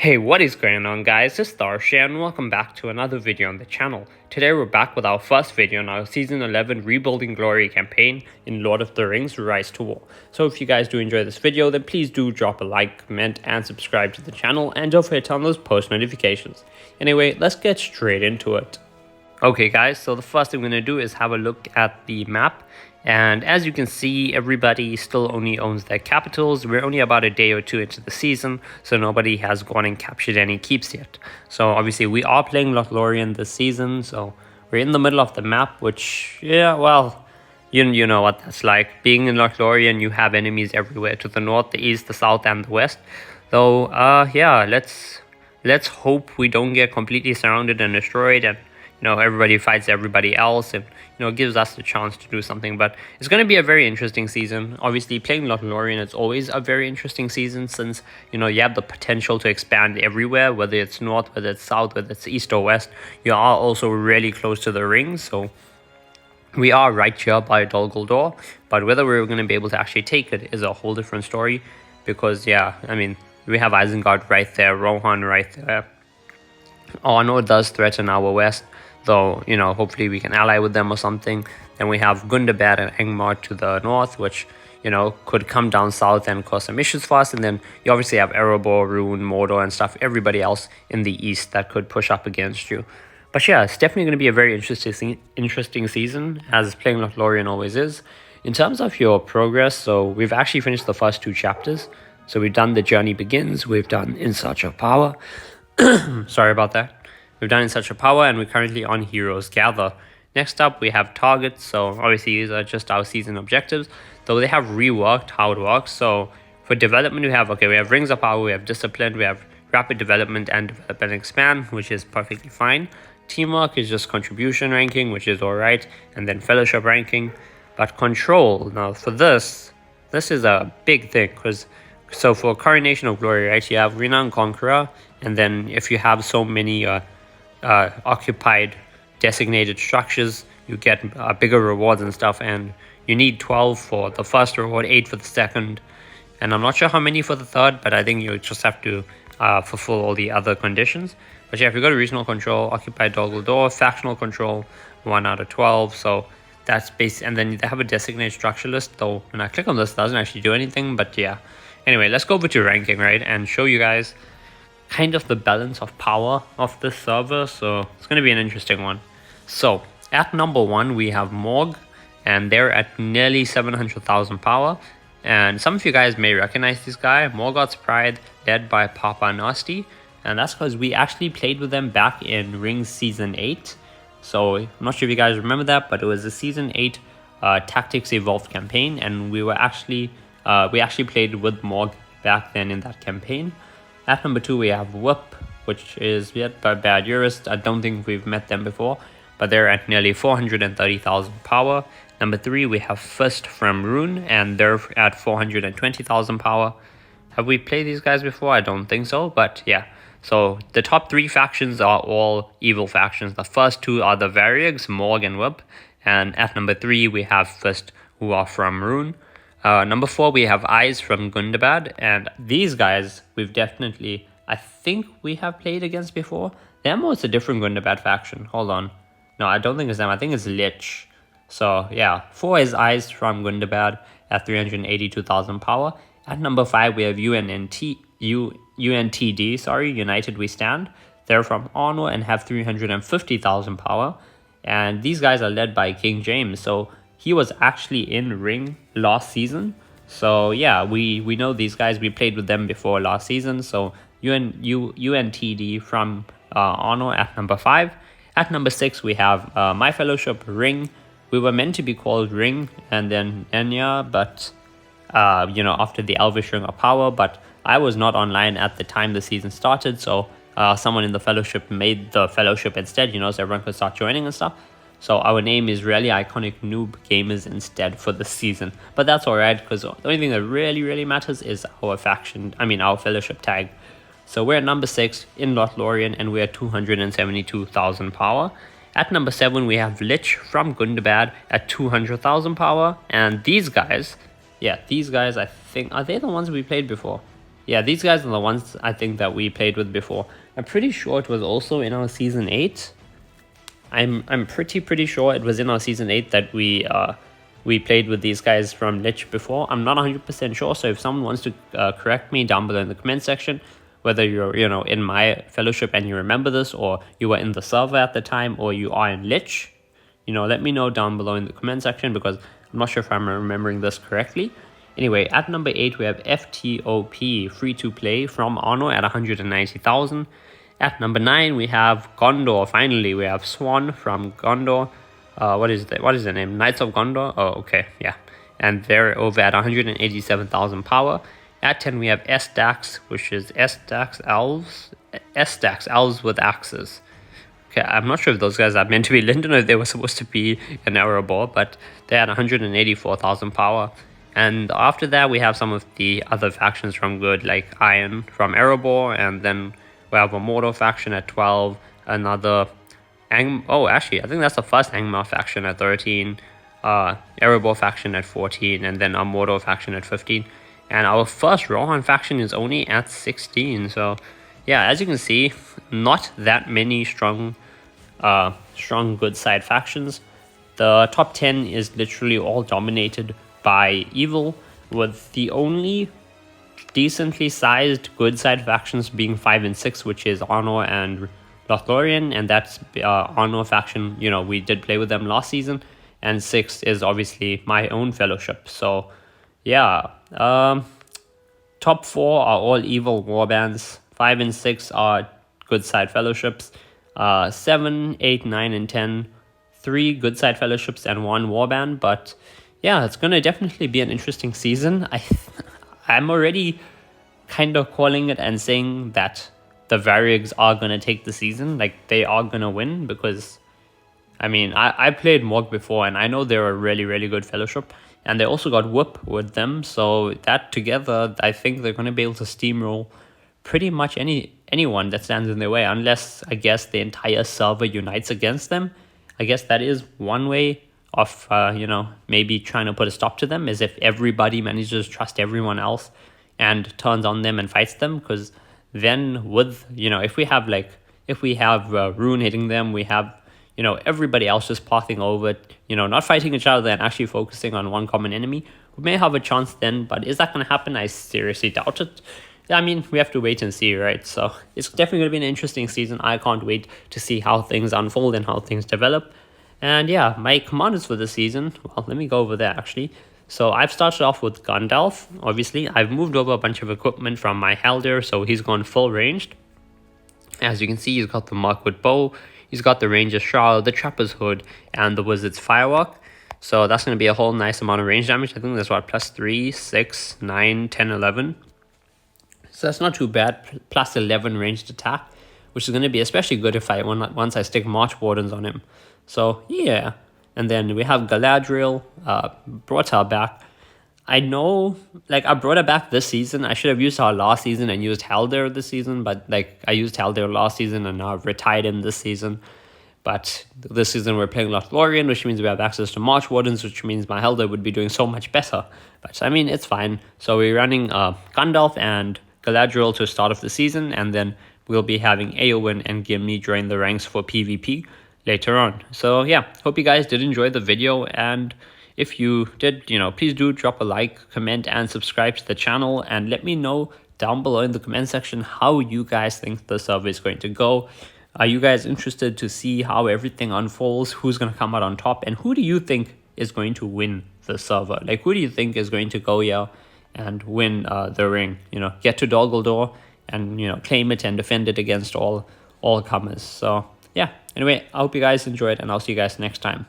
Hey, what is going on guys, it's Tharshey and welcome back to another video on the channel. Today we're back with our first video on our Season 11 Rebuilding Glory campaign in Lord of the Rings Rise to War. So if you guys do enjoy this video, then please do drop a like, comment and subscribe to the channel, and don't forget to turn on those post notifications. Anyway, let's get straight into it. Okay guys, so the first thing we're going to do is have a look at the map, and as you can see, everybody still only owns their capitals. We're only about a day or two into the season, so nobody has gone and captured any keeps yet. So obviously we are playing Lothlorien this season, so we're in the middle of the map, which, yeah, well, you know what that's like. Being in Lothlorien, you have enemies everywhere, to the north, the east, the south and the west. So yeah, let's hope we don't get completely surrounded and destroyed, and everybody fights everybody else, and gives us the chance to do something. But it's going to be a very interesting season. Obviously playing Lothlorien, it's always a very interesting season, since you have the potential to expand everywhere, whether it's north, whether it's south, whether it's east or west. You are also really close to the rings, so we are right here by Dol Guldur, but whether we're going to be able to actually take it is a whole different story, because yeah, I mean, we have Isengard right there, Rohan right there. Arnor does threaten our west, though, hopefully we can ally with them or something. Then we have Gundabad and Angmar to the north, which, could come down south and cause some issues for us. And then you obviously have Erebor, Rune, Mordor and stuff, everybody else in the east that could push up against you. But yeah, it's definitely going to be a very interesting season, as playing Lothlorien always is. In terms of your progress, so we've actually finished the first two chapters. So we've done The Journey Begins, we've done In Search of Power. Sorry about that. We've done In Search of Power, and we're currently on Heroes Gather. Next up, we have Targets. So obviously these are just our season objectives, though they have reworked how it works. So for development, we have Rings of Power, we have Discipline, we have Rapid Development and Develop and Expand, which is perfectly fine. Teamwork is just Contribution ranking, which is alright, and then Fellowship ranking. But Control, now for this is a big thing, because so for Coronation of Glory, right, you have Renowned Conqueror, and then if you have so many occupied designated structures, you get bigger rewards and stuff, and you need 12 for the first reward, 8 for the second, and I'm not sure how many for the third, but I think you just have to fulfill all the other conditions. But yeah, if you go to Regional Control, Occupied Dol Guldur, Factional Control, 1 out of 12, so that's basic. And then they have a designated structure list, though when I click on this, it doesn't actually do anything, but yeah. Anyway, let's go over to ranking, right, and show you guys kind of the balance of power of this server. So it's going to be an interesting one. So at number 1 we have Morg, and they're at nearly 700,000 power, and some of you guys may recognize this guy, Morgoth's Pride, led by Papa Nasty, and that's because we actually played with them back in Rings Season 8. So I'm not sure if you guys remember that, but it was a Season 8 Tactics Evolved campaign, and we actually played with Morg back then in that campaign. At number 2 we have Whip, which is yet by Bad Jurist. I don't think we've met them before, but they're at nearly 430,000 power. Number 3 we have Fist from Rune, and they're at 420,000 power. Have we played these guys before? I don't think so, but yeah. So the top 3 factions are all evil factions. The first 2 are the Varrigs, Morg and Whip, and at number 3 we have Fist, who are from Rune. Number 4 we have Eyes from Gundabad, and these guys we've definitely, I think we have played against before. Them, or it's a different Gundabad faction? Hold on. No, I don't think it's them. I think it's Lich. So yeah, 4 is Eyes from Gundabad at 382,000 power. At number 5 we have UNTD, United We Stand. They're from Arnor and have 350,000 power, and these guys are led by King James. So he was actually in Ring last season. So yeah, we know these guys. We played with them before last season. So UNTD from Arnor at number 5. At number 6 we have My Fellowship Ring. We were meant to be called Ring and then Enya, but after the Elvish Ring of Power, but I was not online at the time the season started, so someone in the Fellowship made the Fellowship instead, so everyone could start joining and stuff. So our name is Really Iconic Noob Gamers instead for this season. But that's alright, because the only thing that really matters is our our Fellowship tag. So we're at number 6 in Lothlorien, and we're at 272,000 power. At number 7 we have Lich from Gundabad at 200,000 power. And these guys, I think, are they the ones we played before? Yeah, these guys are the ones I think that we played with before. I'm pretty sure it was also in our season 8. I'm pretty sure it was in our season 8 that we played with these guys from Lich before. I'm not 100% sure, so if someone wants to correct me down below in the comment section, whether you're in my fellowship and you remember this, or you were in the server at the time, or you are in Lich, let me know down below in the comment section, because I'm not sure if I'm remembering this correctly. Anyway, at number 8 we have FTOP, free to play, from Arno at 190,000. At number 9 we have Gondor. Finally, we have Swan from Gondor. What is the name? Knights of Gondor? Oh, okay, yeah. And they're over at 187,000 power. At 10 we have S-Dax, which is S-Dax Elves. S-Dax Elves with axes. Okay, I'm not sure if those guys are meant to be Linden or if they were supposed to be an Erebor, but they're at 184,000 power. And after that, we have some of the other factions from good, like Iron from Erebor, and then we have a Mordor faction at 12, another actually, I think that's the first Angmar faction at 13, Erebor faction at 14, and then a Mordor faction at 15. And our first Rohan faction is only at 16, so yeah, as you can see, not that many strong good side factions. The top 10 is literally all dominated by evil, with the only decently sized good side factions being 5 and 6, which is Arnor and Lothlorien, and that's Arnor faction, we did play with them last season, and 6 is obviously my own fellowship. So yeah, top 4 are all evil warbands, 5 and 6 are good side fellowships, 7, 8, 9, and 10, 3 good side fellowships and 1 warband. But yeah, it's gonna definitely be an interesting season. I'm already kind of calling it and saying that the Varigs are gonna take the season, like they are gonna win, because I played Morg before and I know they're a really good fellowship, and they also got Whoop with them, so that together I think they're gonna be able to steamroll pretty much anyone that stands in their way, unless I guess the entire server unites against them. I guess that is one way of maybe trying to put a stop to them, is if everybody manages to trust everyone else and turns on them and fights them, because then with if we have Rune hitting them, we have everybody else just pathing over, not fighting each other and actually focusing on one common enemy, we may have a chance then. But is that going to happen? I seriously doubt it. We have to wait and see, right? So it's definitely going to be an interesting season. I can't wait to see how things unfold and how things develop. And yeah, my commanders for the season, well, let me go over there actually. So I've started off with Gandalf, obviously. I've moved over a bunch of equipment from my Haldir, so he's gone full ranged. As you can see, he's got the Markwood bow, he's got the Ranger's Shroud, the Trapper's Hood, and the Wizard's Firework. So that's going to be a whole nice amount of range damage. I think that's what, plus 3, 6, 9, 10, 11. So that's not too bad, plus 11 ranged attack, which is going to be especially good if once I stick March Wardens on him. So yeah, and then we have Galadriel, brought her back. I know, I brought her back this season. I should have used her last season and used Haldir this season, but I used Haldir last season and now I've retired him this season. But this season we're playing Lothlorien, which means we have access to March Wardens, which means my Haldir would be doing so much better. But it's fine. So we're running Gandalf and Galadriel to start off the season, and then we'll be having Eowyn and Gimli join the ranks for PvP later on. So yeah, hope you guys did enjoy the video, and if you did, please do drop a like, comment, and subscribe to the channel, and let me know down below in the comment section how you guys think the server is going to go. Are you guys interested to see how everything unfolds, who's going to come out on top, and who do you think is going to win the server? Who do you think is going to go here and win the ring, get to Dol Guldur and claim it and defend it against all comers? So yeah, anyway, I hope you guys enjoyed, and I'll see you guys next time.